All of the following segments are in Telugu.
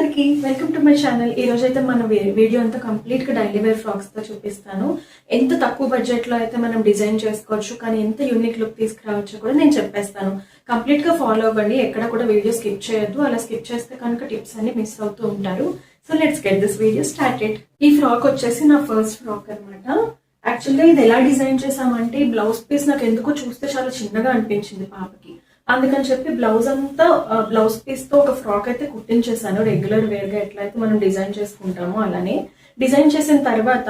అందరికి వెల్కమ్ టు మై ఛానల్. ఈ రోజు అయితే మన వీడియో అంతా కంప్లీట్ గా డైలీ వేర్ ఫ్రాక్స్ తో చూపిస్తాను. ఎంత తక్కువ బడ్జెట్ లో అయితే మనం డిజైన్ చేసుకోవచ్చు, కానీ ఎంత యూనిక్ లుక్ తీసుకురావచ్చు కూడా నేను చెప్పేస్తాను. కంప్లీట్ గా ఫాలో అవ్వండి, ఎక్కడ కూడా వీడియో స్కిప్ చేయొద్దు. అలా స్కిప్ చేస్తే కనుక టిప్స్ అన్ని మిస్ అవుతూ ఉంటారు. So let's get this video started. ఈ ఫ్రాక్ వచ్చేసి నా ఫస్ట్ ఫ్రాక్ అనమాట. యాక్చువల్గా ఇది ఎలా డిజైన్ చేసామంటే, ఈ బ్లౌజ్ పీస్ నాకు ఎందుకో చూస్తే చాలా చిన్నగా అనిపించింది పాపకి. అందుకని చెప్పి బ్లౌజ్ పీస్ తో ఒక ఫ్రాక్ అయితే కుట్టించేసాను. రెగ్యులర్ వేర్ గా ఎట్లయితే మనం డిజైన్ చేసుకుంటామో అలానే డిజైన్ చేసిన తర్వాత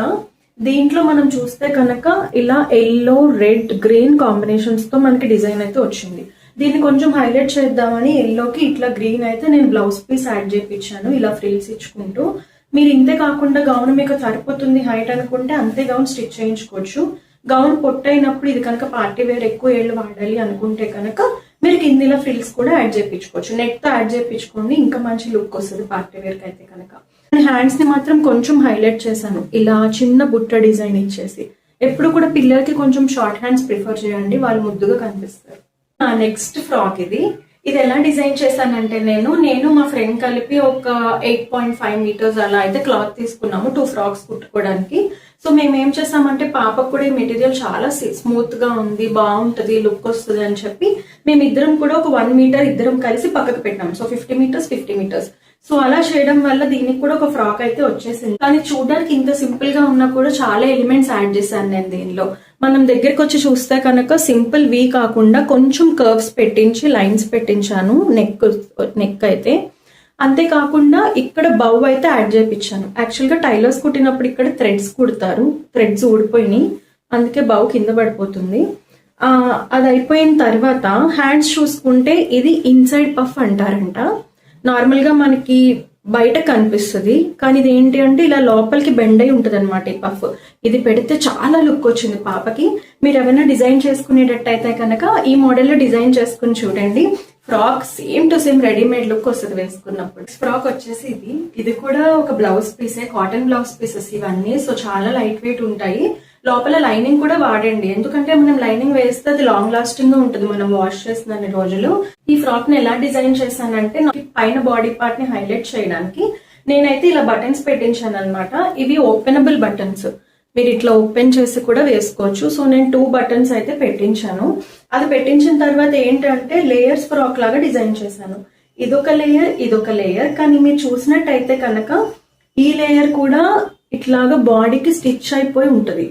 దీంట్లో మనం చూస్తే కనుక ఇలా ఎల్లో, రెడ్, గ్రీన్ కాంబినేషన్స్ తో మనకి డిజైన్ అయితే వచ్చింది. దీన్ని కొంచెం హైలైట్ చేద్దామని ఎల్లోకి ఇట్లా గ్రీన్ అయితే నేను బ్లౌజ్ పీస్ యాడ్ చేయించాను, ఇలా ఫ్రిల్స్ ఇచ్చుకుంటూ. మీరు ఇంతే కాకుండా గౌన్ మీకు సరిపోతుంది హైట్ అనుకుంటే అంతే గౌన్ స్టిచ్ చేయించుకోవచ్చు. గౌన్ పొట్టైనప్పుడు ఇది కనుక పార్టీ వేర్ ఎక్కువ ఏళ్ళు వాడాలి అనుకుంటే కనుక మీరు కిందిలో ఫ్రిల్స్ కూడా యాడ్ చేయించుకోవచ్చు. నెక్ తో యాడ్ చేయించుకోండి, ఇంకా మంచి లుక్ వస్తుంది పార్టీ వేర్ కి అయితే కనుక. హ్యాండ్స్ ని మాత్రం కొంచెం హైలైట్ చేశాను, ఇలా చిన్న బుట్ట డిజైన్ ఇచ్చేసి. ఎప్పుడు కూడా పిల్లలకి కొంచెం షార్ట్ హ్యాండ్స్ ప్రిఫర్ చేయండి, వాళ్ళు ముద్దుగా కనిపిస్తారు. నెక్స్ట్ ఫ్రాక్ ఇది ఎలా డిజైన్ చేశానంటే, నేను మా ఫ్రెండ్ కలిపి ఒక 8.5 మీటర్స్ అలా అయితే క్లాత్ తీసుకున్నాము 2 ఫ్రాక్స్ కుట్టుకోవడానికి. సో మేము ఏం చేసామంటే, పాపకు కూడా ఈ మెటీరియల్ చాలా స్మూత్ గా ఉంది, బాగుంటది, లుక్ వస్తుంది అని చెప్పి మేమిద్దరం కూడా ఒక 1 మీటర్ ఇద్దరం కలిసి పక్కకు పెట్టాం. So 50 metres. సో అలా చేయడం వల్ల దీనికి కూడా ఒక ఫ్రాక్ అయితే వచ్చేసింది. కానీ చూడడానికి ఇంత సింపుల్ గా ఉన్నా కూడా చాలా ఎలిమెంట్స్ యాడ్ చేశాను నేను దీనిలో. మనం దగ్గరికి వచ్చి చూస్తే కనుక సింపుల్ వీ కాకుండా కొంచెం కర్వ్స్ పెట్టించి లైన్స్ పెట్టించాను నెక్ అయితే. అంతేకాకుండా ఇక్కడ బౌ అయితే యాడ్ చేయించాను. యాక్చువల్గా టైలర్స్ కుట్టినప్పుడు ఇక్కడ థ్రెడ్స్ కుడతారు, థ్రెడ్స్ ఊడిపోయినాయి, అందుకే బౌ కింద పడిపోతుంది. అది అయిపోయిన తర్వాత హ్యాండ్స్ చూసుకుంటే ఇది ఇన్సైడ్ పఫ్ అంటారంట. నార్మల్ గా మనకి బయట కనిపిస్తుంది, కానీ ఇది ఏంటి అంటే ఇలా లోపలికి బెండ్ అయి ఉంటది అనమాట ఈ పఫ్. ఇది పెడితే చాలా లుక్ వచ్చింది పాపకి. మీరు ఏమైనా డిజైన్ చేసుకునేటట్టయితే కనుక ఈ మోడల్ లో డిజైన్ చేసుకుని చూడండి. Frock same to same readymade look వస్తుంది వేసుకున్నప్పుడు. ఫ్రాక్ వచ్చేసి ఇది కూడా ఒక బ్లౌజ్ పీసే, కాటన్ బ్లౌజ్ పీసెస్ ఇవన్నీ. సో చాలా లైట్ వెయిట్ ఉంటాయి. లోపల లైనింగ్ కూడా వాడండి, ఎందుకంటే మనం లైనింగ్ వేస్తే అది లాంగ్ లాస్టింగ్ గా ఉంటుంది మనం వాష్ చేసిన రోజులు. ఈ ఫ్రాక్ ని ఎలా డిజైన్ చేశానంటే, పైన బాడీ పార్ట్ ని హైలైట్ చేయడానికి నేనైతే ఇలా బటన్స్ పెట్టించాను అనమాట. ఇవి ఓపెనబుల్ బటన్స్, మీరు ఇట్లా ఓపెన్ చేసి కూడా వేసుకోవచ్చు. సో నేను 2 బటన్స్ అయితే పెట్టించాను. అది పెట్టించిన తర్వాత ఏంటంటే లేయర్స్ ఫ్రాక్ లాగా డిజైన్ చేశాను. ఇదొక లేయర్, కానీ మీరు చూసినట్టయితే కనుక ఈ లేయర్ కూడా ఇట్లాగా బాడీకి స్టిచ్ అయిపోయి ఉంటది.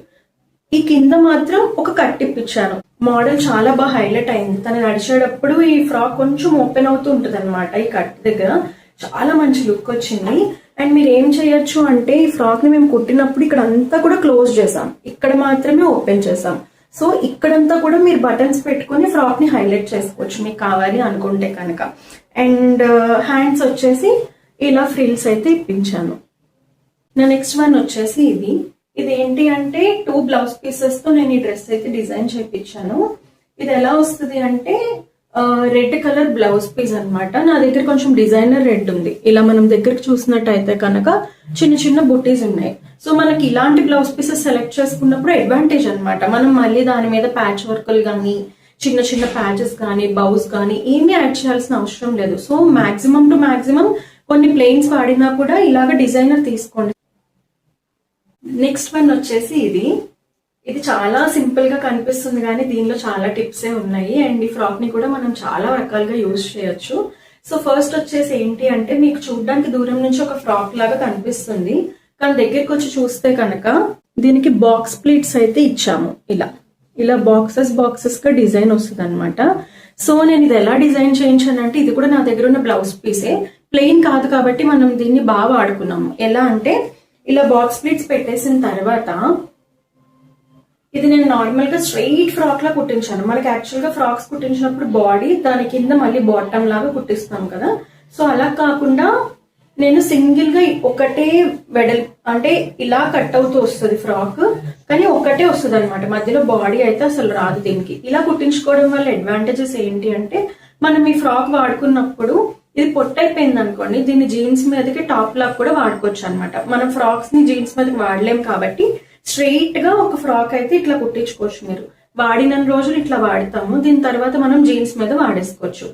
ఈ కింద మాత్రం ఒక కట్ ఇప్పించాను. మోడల్ చాలా బాగా హైలైట్ అయింది. తను నడిచేటప్పుడు ఈ ఫ్రాక్ కొంచెం ఓపెన్ అవుతూ ఉంటది అనమాట. ఈ కట్ దగ్గర చాలా మంచి లుక్ వచ్చింది. అండ్ మీరు ఏం చేయొచ్చు అంటే, ఈ ఫ్రాక్ ని మేము కుట్టినప్పుడు ఇక్కడ అంతా కూడా క్లోజ్ చేసాం, ఇక్కడ మాత్రమే ఓపెన్ చేసాం. సో ఇక్కడంతా కూడా మీరు బటన్స్ పెట్టుకుని ఫ్రాక్ ని హైలైట్ చేసుకోవచ్చు మీకు కావాలి అనుకుంటే కనుక. అండ్ హ్యాండ్స్ వచ్చేసి ఇలా ఫ్రిల్స్ అయితే ఇప్పించాను. నా నెక్స్ట్ వన్ వచ్చేసి ఇది ఏంటి అంటే, 2 బ్లౌజ్ పీసెస్ తో నేను ఈ డ్రెస్ అయితే డిజైన్ చేయించాను. ఇది ఎలా వస్తుంది అంటే, రెడ్ కలర్ బ్లౌజ్ పీస్ అనమాట. నా దగ్గర కొంచెం డిజైనర్ రెడ్ ఉంది. ఇలా మనం దగ్గరకు చూసినట్టయితే కనుక చిన్న చిన్న బుట్టీస్ ఉన్నాయి. సో మనకి ఇలాంటి బ్లౌజ్ పీసెస్ సెలెక్ట్ చేసుకున్నప్పుడు అడ్వాంటేజ్ అనమాట. మనం మళ్ళీ దాని మీద ప్యాచ్ వర్క్లు కానీ, చిన్న చిన్న ప్యాచెస్ కానీ, బౌస్ కానీ ఏమీ యాడ్ చేయాల్సిన అవసరం లేదు. సో మాక్సిమం టు మాక్సిమం కొన్ని ప్లెయిన్స్ వాడినా కూడా ఇలాగ డిజైనర్ తీసుకోండి. నెక్స్ట్ వన్ వచ్చేసి ఇది చాలా సింపుల్ గా కనిపిస్తుంది, కానీ దీనిలో చాలా టిప్సే ఉన్నాయి. అండ్ ఈ ఫ్రాక్ ని కూడా మనం చాలా రకాలుగా యూజ్ చేయొచ్చు. సో ఫస్ట్ వచ్చేసి ఏంటి అంటే, మీకు చూడడానికి దూరం నుంచి ఒక ఫ్రాక్ లాగా కనిపిస్తుంది, కానీ దగ్గరికి వచ్చి చూస్తే కనుక దీనికి బాక్స్ ప్లీట్స్ అయితే ఇచ్చాము. ఇలా బాక్సెస్ గా డిజైన్ వస్తుంది అనమాట. సో నేను ఇది ఎలా డిజైన్ చేయించానంటే, ఇది కూడా నా దగ్గర ఉన్న బ్లౌజ్ పీసే, ప్లెయిన్ కాదు కాబట్టి మనం దీన్ని బాగా వాడుకున్నాము. ఎలా అంటే, ఇలా బాక్స్ ప్లీట్స్ పెట్టేసిన తర్వాత ఇది నేను నార్మల్ గా స్ట్రైట్ ఫ్రాక్ లా కుట్టించాను. మనకి యాక్చువల్ గా ఫ్రాక్స్ కుట్టించినప్పుడు బాడీ, దాని కింద మళ్ళీ బాటమ్ లాగా కుట్టిస్తాం కదా. సో అలా కాకుండా నేను సింగిల్ గా ఒకటే అంటే ఇలా కట్ అవుతూ వస్తుంది ఫ్రాక్, కానీ ఒకటే వస్తుంది అనమాట. మధ్యలో బాడీ అయితే అసలు రాదు దీనికి. ఇలా కుట్టించుకోవడం వల్ల అడ్వాంటేజెస్ ఏంటి అంటే, మనం ఈ ఫ్రాక్ వాడుకున్నప్పుడు ఇది పొట్టైపోయింది అనుకోండి, దీన్ని జీన్స్ మీదకి టాప్ లాగా కూడా వాడుకోవచ్చు అనమాట. మనం ఫ్రాక్స్ ని జీన్స్ మీదకి వాడలేం కాబట్టి స్ట్రెయిట్ గా ఒక ఫ్రాక్ అయితే ఇట్లా కుట్టించుకోవచ్చు. మీరు వాడిన రోజులు ఇట్లా వాడతాము, దీని తర్వాత మనం జీన్స్ మీద వాడేసుకోవచ్చు.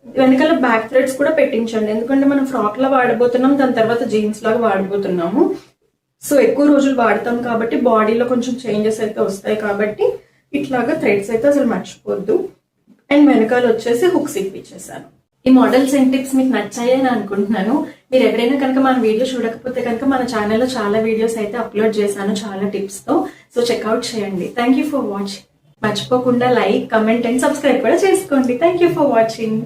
వెనకాల బ్యాక్ థ్రెడ్స్ కూడా పెట్టించండి, ఎందుకంటే మనం ఫ్రాక్ లా వాడబోతున్నాం, దాని తర్వాత జీన్స్ లాగా వాడబోతున్నాము. సో ఎక్కువ రోజులు వాడతాం కాబట్టి బాడీలో కొంచెం చేంజెస్ అయితే వస్తాయి, కాబట్టి ఇట్లాగా థ్రెడ్స్ అయితే అసలు మర్చిపోద్దు. అండ్ వెనకాల వచ్చేసి హుక్స్ ఇప్పించేసాను. ఈ మోడల్స్ అండ్ టిప్స్ మీకు నచ్చాయి అని అనుకుంటున్నాను. మీరు ఎవరైనా కనుక మన వీడియో చూడకపోతే కనుక మన ఛానల్లో చాలా వీడియోస్ అయితే అప్లోడ్ చేశాను చాలా టిప్స్ తో. సో చెక్అవుట్ చేయండి. Thank you for watching. మర్చిపోకుండా లైక్, కమెంట్ అండ్ సబ్స్క్రైబ్ కూడా చేసుకోండి. Thank you for watching.